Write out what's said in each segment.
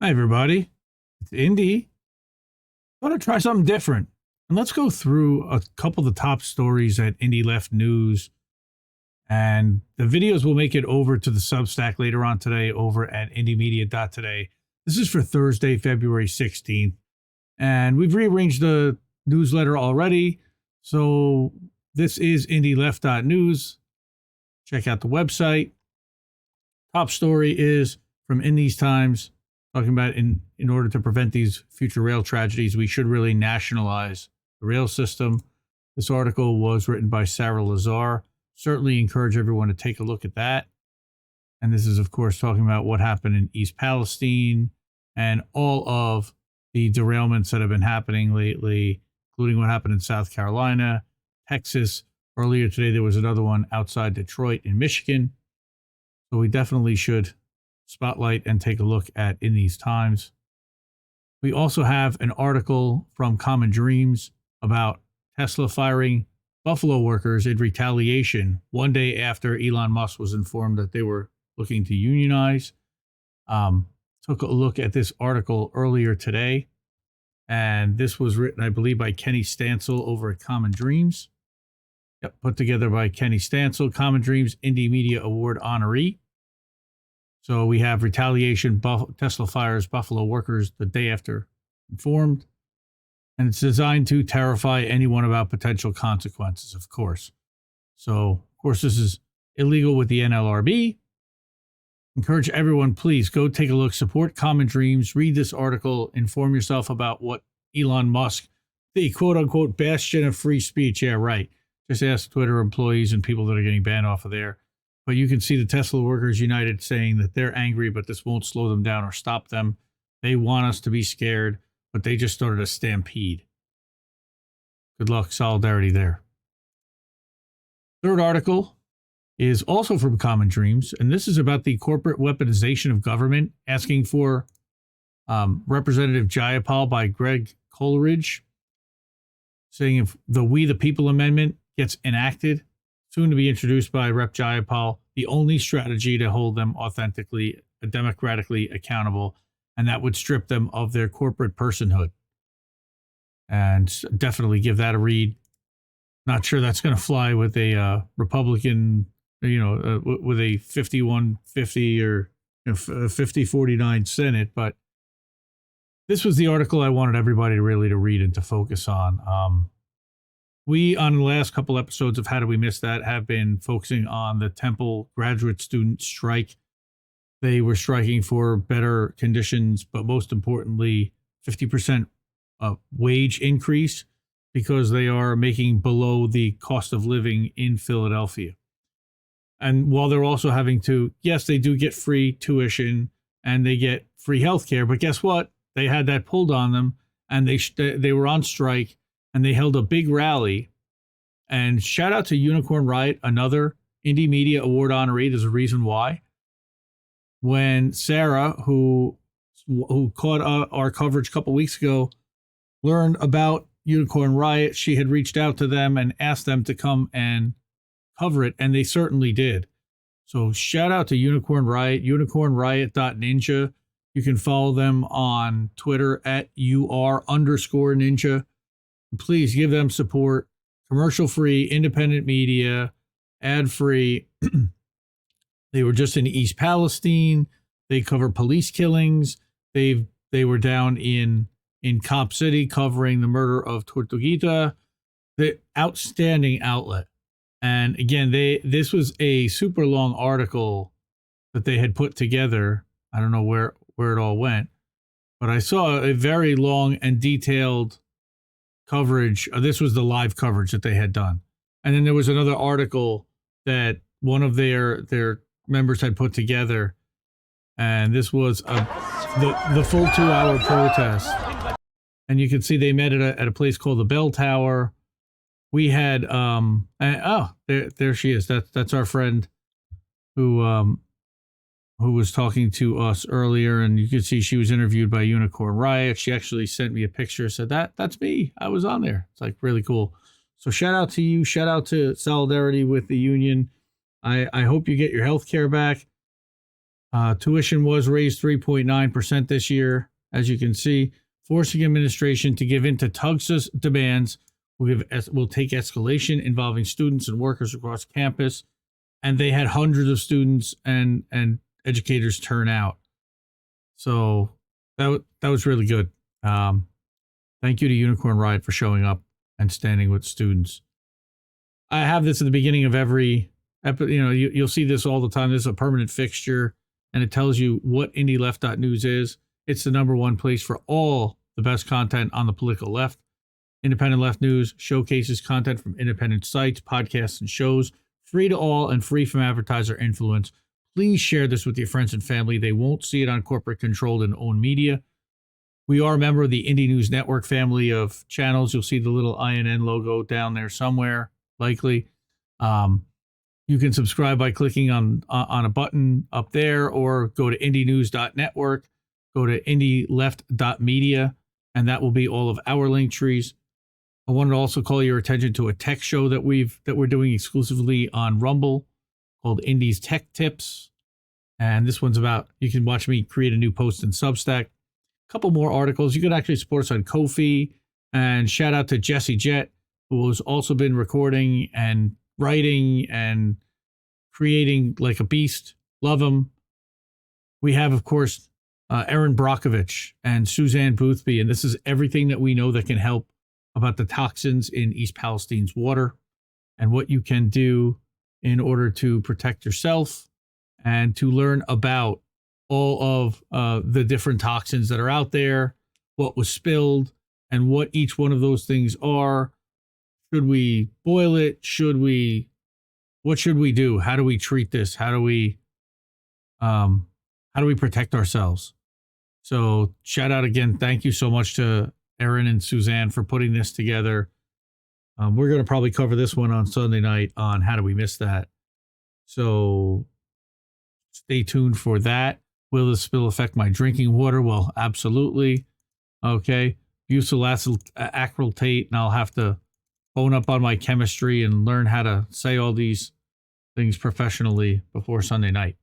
Hi, everybody. It's Indy. I want to try something different. And let's go through a couple of the top stories at Indie Left News. And the videos will make it over to the Substack later on today over at indiemedia.today. This is for Thursday, February 16th. And we've rearranged the newsletter already. So this is indieleft.news. Check out the website. Top story is from InTheseTimes. Talking about in order to prevent these future rail tragedies, we should really nationalize the rail system. This article was written by Sarah Lazare. Certainly encourage everyone to take a look at that. And this is, of course, talking about what happened in East Palestine and all of the derailments that have been happening lately, including what happened in South Carolina, Texas. Earlier today, there was another one outside Detroit in Michigan. So we definitely should spotlight and take a look at In These Times. We also have an article from CommonDreams about Tesla firing Buffalo workers in retaliation one day after Elon Musk was informed that they were looking to unionize. Took a look at this article earlier today, and this was written, I believe, by Kenny Stancil over at CommonDreams. Yep, put together by Kenny Stancil, CommonDreams Indie Media Award honoree. So we have retaliation, Tesla fires Buffalo workers the day after informed. And it's designed to terrify anyone about potential consequences, of course. So, of course, this is illegal with the NLRB. Encourage everyone, please go take a look, support CommonDreams, read this article, inform yourself about what Elon Musk, the quote-unquote bastion of free speech. Yeah, right. Just ask Twitter employees and people that are getting banned off of there. But you can see the Tesla Workers United saying that they're angry, but this won't slow them down or stop them. They want us to be scared, but they just started a stampede. Good luck, solidarity there. Third article is also from CommonDreams, and this is about the corporate weaponization of government, asking for Representative Jayapal by Greg Coleridge, saying if the We the People Amendment gets enacted, soon to be introduced by Rep. Jayapal, the only strategy to hold them authentically, democratically accountable, and that would strip them of their corporate personhood. And definitely give that a read. Not sure that's going to fly with a Republican, with a 51-50 or 50-49 Senate, but this was the article I wanted everybody to read and to focus on. We, on the last couple episodes of How Do We Miss That, have been focusing on the Temple graduate student strike. They were striking for better conditions, but most importantly, 50% wage increase because they are making below the cost of living in Philadelphia. And while they're also having to, yes, they do get free tuition and they get free healthcare, but guess what? They had that pulled on them, and they were on strike. And they held a big rally. And shout out to Unicorn Riot, another Indie Media Award honoree. There's a reason why. When Sarah, who caught our coverage a couple weeks ago, learned about Unicorn Riot, she had reached out to them and asked them to come and cover it, and they certainly did. So shout out to Unicorn Riot, unicornriot.ninja. You can follow them on Twitter at UR_ninja. Please give them support. Commercial-free, independent media, ad-free. They were just in East Palestine. They cover police killings. They were down in Cop City covering the murder of Tortuguita. The outstanding outlet. And again, this was a super long article that they had put together. I don't know where it all went, but I saw a very long and detailed coverage. This was the live coverage that they had done. And then there was another article that one of their members had put together. And this was the full 2-hour protest. And you can see they met at a place called the Bell Tower. We had, there she is. That's our friend who was talking to us earlier, and you could see she was interviewed by Unicorn Riot. She actually sent me a picture, said that's me. I was on there. It's like really cool. So shout out to you. Shout out to Solidarity with the Union. I hope you get your health care back. Tuition was raised 3.9% this year, as you can see, forcing administration to give in to Tugs's demands will take escalation involving students and workers across campus. And they had hundreds of students and educators turn out. So that was really good. Thank you to Unicorn Riot for showing up and standing with students. I have this at the beginning of every episode. You'll see this all the time. This is a permanent fixture, and it tells you what IndieLeft.news is. It's the #1 place for all the best content on the political left. Independent Left News showcases content from independent sites, podcasts, and shows, free to all and free from advertiser influence. Please share this with your friends and family. They won't see it on corporate-controlled and owned media. We are a member of the Indie News Network family of channels. You'll see the little INN logo down there somewhere, likely. You can subscribe by clicking on a button up there, or go to indienews.network, go to indieleft.media, and that will be all of our link trees. I wanted to also call your attention to a tech show that we're doing exclusively on Rumble called Indie's Tech Tips. And this one's about, you can watch me create a new post in Substack. A couple more articles. You can actually support us on Ko-fi. And shout out to Jesse Jett, who has also been recording and writing and creating like a beast. Love him. We have, of course, Erin Brockovich and Suzzanne Boothby. And this is everything that we know that can help about the toxins in East Palestine's water and what you can do in order to protect yourself and to learn about all of the different toxins that are out there, what was spilled, and what each one of those things are. Should we boil it? What should we do? How do we treat this? How do we protect ourselves? So shout out again. Thank you so much to Erin and Suzzanne for putting this together. We're going to probably cover this one on Sunday night on How Do We Miss That? So stay tuned for that. Will this spill affect my drinking water? Well, absolutely. Okay. Butyl acrylate, and I'll have to bone up on my chemistry and learn how to say all these things professionally before Sunday night.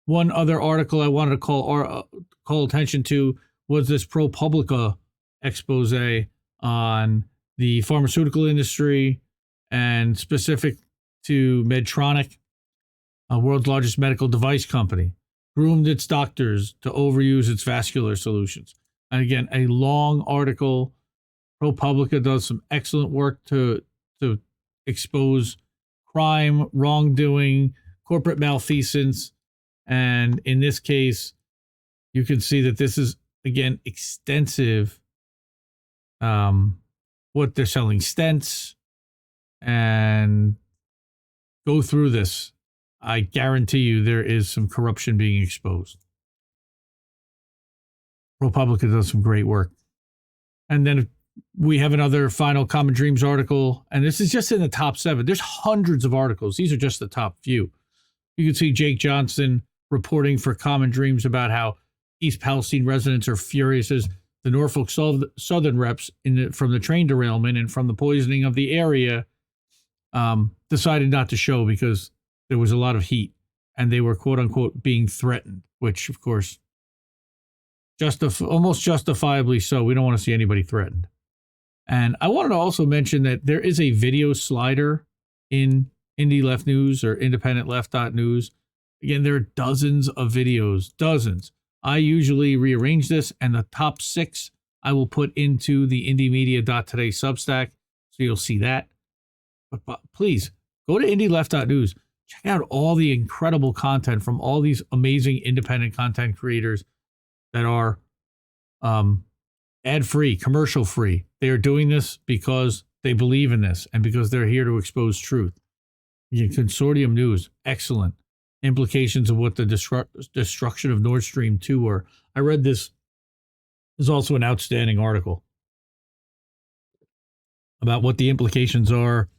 One other article I wanted to call attention to was this ProPublica expose on the pharmaceutical industry, and specific to Medtronic, a world's largest medical device company, groomed its doctors to overuse its vascular solutions. And again, a long article. ProPublica does some excellent work to expose crime, wrongdoing, corporate malfeasance. And in this case, you can see that this is, again, extensive. What they're selling, stents, and go through this. I guarantee you there is some corruption being exposed. ProPublica does some great work. And then we have another final CommonDreams article, and this is just in the top 7. There's hundreds of articles. These are just the top few. You can see Jake Johnson reporting for CommonDreams about how East Palestine residents are furious as the Norfolk Southern reps from the train derailment and from the poisoning of the area decided not to show because there was a lot of heat and they were, quote unquote, being threatened, which, of course, almost justifiably so. We don't want to see anybody threatened. And I wanted to also mention that there is a video slider in Indie Left News or IndependentLeft.news. Again, there are dozens of videos, dozens. I usually rearrange this, and the top 6 I will put into the indiemedia.today Substack, so you'll see that. But please, go to IndieLeft.news. Check out all the incredible content from all these amazing independent content creators that are ad-free, commercial-free. They are doing this because they believe in this and because they're here to expose truth. Consortium News, excellent. Implications of what the destruction of Nordstream 2 were. I read this. There's also an outstanding article about what the implications are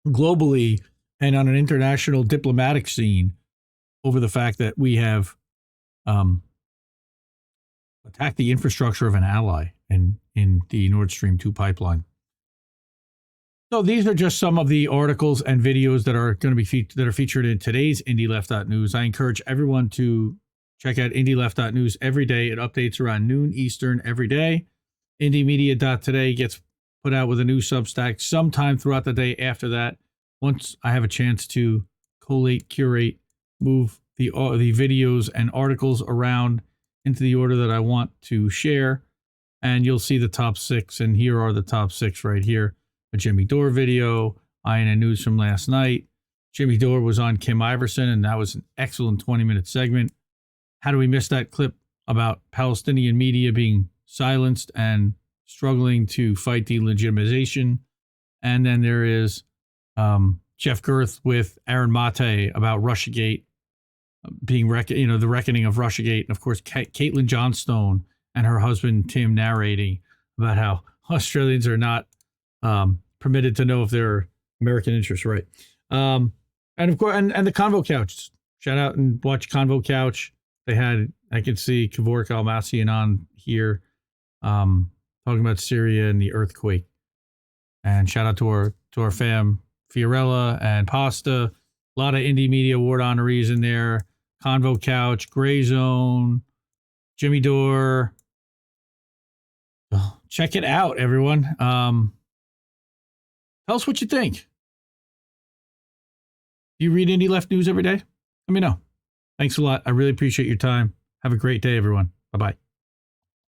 globally and on an international diplomatic scene over the fact that we have attacked the infrastructure of an ally in the Nord Stream 2 pipeline. So these are just some of the articles and videos that are going to be featured in today's IndieLeft.news. I encourage everyone to check out IndieLeft.news every day. It updates around noon Eastern every day. IndieMedia.today gets put out with a new Substack sometime throughout the day after that. Once I have a chance to collate, curate, move the videos and articles around into the order that I want to share, and you'll see the top 6. And here are the top 6 right here. A Jimmy Dore video, INN News from last night. Jimmy Dore was on Kim Iverson, and that was an excellent 20-minute segment. How do we miss that clip about Palestinian media being silenced and struggling to fight delegitimization? And then there is Jeff Girth with Aaron Mate about Russiagate being, the reckoning of Russiagate. And of course, Caitlin Johnstone and her husband, Tim, narrating about how Australians are not permitted to know if they're American interests, right? And of course, and the Convo Couch. Shout out and watch Convo Couch. They had, I could see Kevork Almassian on here talking about Syria and the earthquake. And shout out to our fam, Fiorella and Pasta. A lot of Indie Media Award honorees in there. Convo Couch, Gray Zone, Jimmy Dore. Check it out, everyone. Tell us what you think. Do you read Indie Left News every day? Let me know. Thanks a lot. I really appreciate your time. Have a great day, everyone. Bye-bye.